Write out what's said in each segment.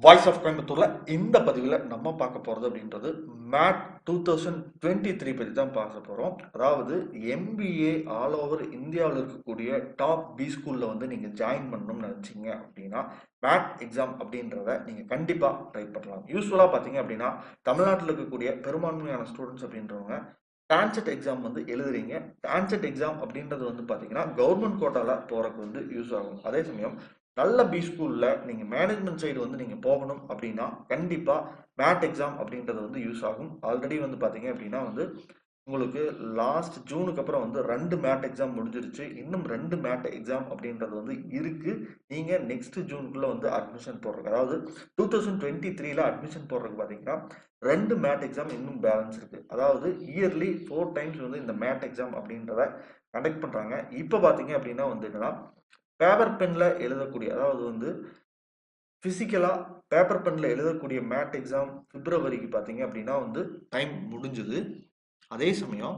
Voice of கோயம்புத்தூர்ல இந்த பதிவில் நம்ம பார்க்க போறது அப்படின்றது மேட் 2023 பத்தி தான் பார்க்க போறோம். அதாவது எம்பிஏ ஆல் ஓவர் இந்தியாவில் இருக்கக்கூடிய டாப் பி ஸ்கூல்ல வந்து நீங்க ஜாயின் பண்ணணும்னு நினைச்சீங்க அப்படின்னா மேட் எக்ஸாம் அப்படின்றத நீங்க கண்டிப்பா ட்ரை பண்ணலாம். யூஸ்வலா பாத்தீங்க அப்படின்னா தமிழ்நாட்டில் இருக்கக்கூடிய பெரும்பான்மையான ஸ்டூடெண்ட்ஸ் அப்படின்றவங்க டான்செட் எக்ஸாம் வந்து எழுதுறீங்க. டான்செட் எக்ஸாம் அப்படின்றது வந்து பாத்தீங்கன்னா கவர்மெண்ட் கோட்டால போறதுக்கு வந்து யூஸ் ஆகும். அதே சமயம் நல்ல பி ஸ்கூல்ல நீங்க மேனேஜ்மெண்ட் சைடு வந்து நீங்க போகணும் அப்படின்னா கண்டிப்பா மேட் எக்ஸாம் அப்படின்றது வந்து யூஸ் ஆகும். ஆல்ரெடி வந்து பாத்தீங்க அப்படின்னா வந்து உங்களுக்கு லாஸ்ட் ஜூனுக்கு அப்புறம் வந்து 2 மேட் எக்ஸாம் முடிஞ்சிருச்சு. இன்னும் 2 மேட் எக்ஸாம் அப்படின்றது வந்து இருக்கு. நீங்க நெக்ஸ்ட் ஜூனுக்குள்ள வந்து அட்மிஷன் போடுறதுக்கு, அதாவது 2023ல அட்மிஷன் போடுறதுக்கு பாத்தீங்கன்னா 2 மேட் எக்ஸாம் இன்னும் பேலன்ஸ் இருக்கு. அதாவது இயர்லி 4 டைம்ஸ் வந்து இந்த மேட் எக்ஸாம் அப்படின்றத கண்டக்ட் பண்றாங்க. இப்ப பாத்தீங்க அப்படின்னா வந்து என்னன்னா பேப்பர் பென்ல எழுதக்கூடிய, அதாவது வந்து பிசிக்கலா பேப்பர் பென்ல எழுதக்கூடிய மேட் எக்ஸாம் பிப்ரவரிக்கு பாத்தீங்க அப்படின்னா வந்து டைம் முடிஞ்சது. அதே சமயம்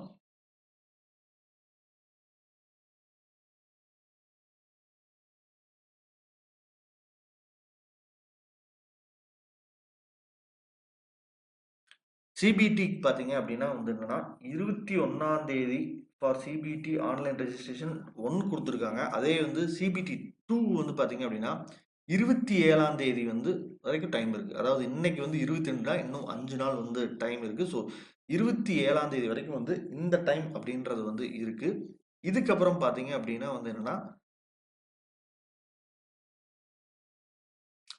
சிபிடி பாத்தீங்க அப்படின்னா வந்து என்னன்னா 21ஆம் தேதி ஃபார் சிபிடி ஆன்லைன் ரெஜிஸ்ட்ரேஷன் 1 கொடுத்துருக்காங்க. அதே வந்து சிபிடி 2 வந்து பாத்தீங்க அப்படின்னா 27ஆம் தேதி வந்து வரைக்கும் டைம் இருக்கு. அதாவது இன்னைக்கு வந்து 22, இன்னும் 5 நாள் வந்து டைம் இருக்கு. ஸோ 27ஆம் தேதி வரைக்கும் வந்து இந்த டைம் அப்படின்றது வந்து இருக்கு. இதுக்கப்புறம் பாத்தீங்க அப்படின்னா வந்து என்னன்னா,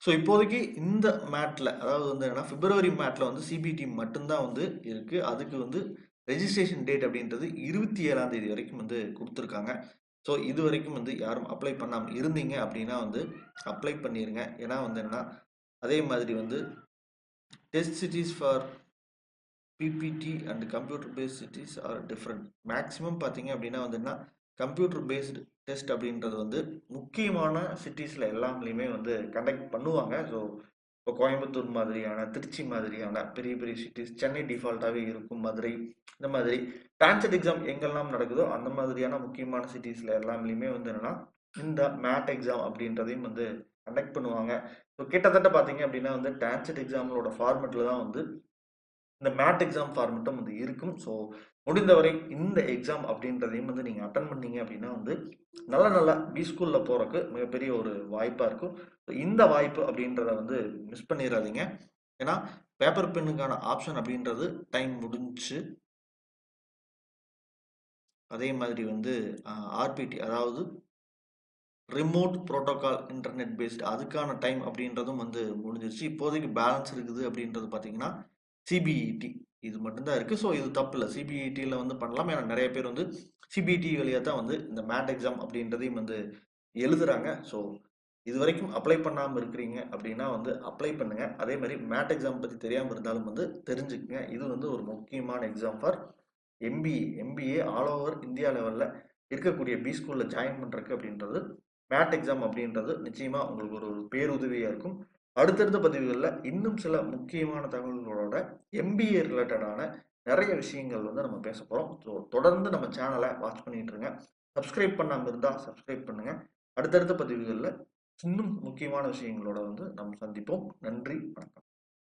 ஸோ இப்போதைக்கு இந்த மேட்ல, அதாவது வந்து என்னன்னா பிப்ரவரி மேட்ல வந்து சிபிடி மட்டும்தான் வந்து இருக்கு. அதுக்கு வந்து ரெஜிஸ்ட்ரேஷன் டேட் அப்படின்றது 27ஆம் தேதி வரைக்கும் வந்து கொடுத்துருக்காங்க. ஸோ இது வரைக்கும் வந்து யாரும் அப்ளை பண்ணாமல் இருந்தீங்க அப்படின்னா வந்து அப்ளை பண்ணிருங்க. ஏன்னா வந்து என்னன்னா அதே மாதிரி வந்து test cities for PPT and computer based cities are different. Maximum பார்த்தீங்க அப்படின்னா வந்து என்ன, கம்ப்யூட்டர் பேஸ்டு டெஸ்ட் அப்படின்றது வந்து முக்கியமான சிட்டிஸில் எல்லாத்துலேயுமே வந்து கண்டக்ட் பண்ணுவாங்க. ஸோ இப்போ கோயம்புத்தூர் மாதிரியான, திருச்சி மாதிரியான பெரிய பெரிய சிட்டிஸ், சென்னை டிஃபால்ட்டாகவே இருக்கும், மதுரை, இந்த மாதிரி டான்செட் எக்ஸாம் எங்கெல்லாம் நடக்குதோ அந்த மாதிரியான முக்கியமான சிட்டிஸில் எல்லாத்துலேயுமே வந்து என்னன்னா இந்த மேட் எக்ஸாம் அப்படின்றதையும் வந்து கண்டக்ட் பண்ணுவாங்க. ஸோ கிட்டத்தட்ட பார்த்தீங்க அப்படின்னா வந்து டான்செட் எக்ஸாமோட ஃபார்மெட்டில் தான் வந்து இந்த மேட் எக்ஸாம் ஃபார்மெட்டும் வந்து இருக்கும். ஸோ முடிந்தவரை இந்த எக்ஸாம் அப்படின்றதையும் வந்து நீங்கள் அட்டன் பண்ணீங்க அப்படின்னா வந்து நல்ல நல்ல பி ஸ்கூலில் போகிறக்கு மிகப்பெரிய ஒரு வாய்ப்பாக இருக்கும். ஸோ இந்த வாய்ப்பு அப்படின்றத வந்து மிஸ் பண்ணிடாதீங்க. ஏன்னா பேப்பர் பென்னுக்கான ஆப்ஷன் அப்படின்றது டைம் முடிஞ்சு. அதே மாதிரி வந்து ஆர்பிடி, அதாவது ரிமோட் புரோட்டோகால் இன்டர்நெட் பேஸ்டு, அதுக்கான டைம் அப்படின்றதும் வந்து முடிஞ்சிருச்சு. இப்போதைக்கு பேலன்ஸ் இருக்குது அப்படின்றது பார்த்தீங்கன்னா சிபிஇடி இது மட்டும்தான் இருக்கு. ஸோ இது தப்பு இல்லை, சிபிஇடியில் வந்து பண்ணலாம். ஏன்னா நிறைய பேர் வந்து சிபிஇடி வழியாக தான் வந்து இந்த மேட் எக்ஸாம் அப்படின்றதையும் வந்து எழுதுறாங்க. ஸோ இது வரைக்கும் அப்ளை பண்ணாமல் இருக்கிறீங்க அப்படின்னா வந்து அப்ளை பண்ணுங்க. அதே மாதிரி மேட் எக்ஸாம் பற்றி தெரியாமல் இருந்தாலும் வந்து தெரிஞ்சுக்கங்க. இது வந்து ஒரு முக்கியமான exam for MBA all over India லெவலில் இருக்கக்கூடிய பி ஸ்கூலில் ஜாயின் பண்ணுறக்கு அப்படின்றது மேட் எக்ஸாம் அப்படின்றது நிச்சயமா உங்களுக்கு ஒரு பேருதவியா இருக்கும். அடுத்தடுத்த பதிவுகளில் இன்னும் சில முக்கியமான தகவல்களோட எம்பிஏ ரிலேட்டடான நிறைய விஷயங்கள் வந்து நம்ம பேச போறோம். ஸோ தொடர்ந்து நம்ம சேனலை வாட்ச் பண்ணிட்டு இருங்க. சப்ஸ்கிரைப் பண்ணாமல் இருந்தால் சப்ஸ்கிரைப் பண்ணுங்க. அடுத்தடுத்த பதிவுகளில் இன்னும் முக்கியமான விஷயங்களோட வந்து நம்ம சந்திப்போம். நன்றி, வணக்கம்.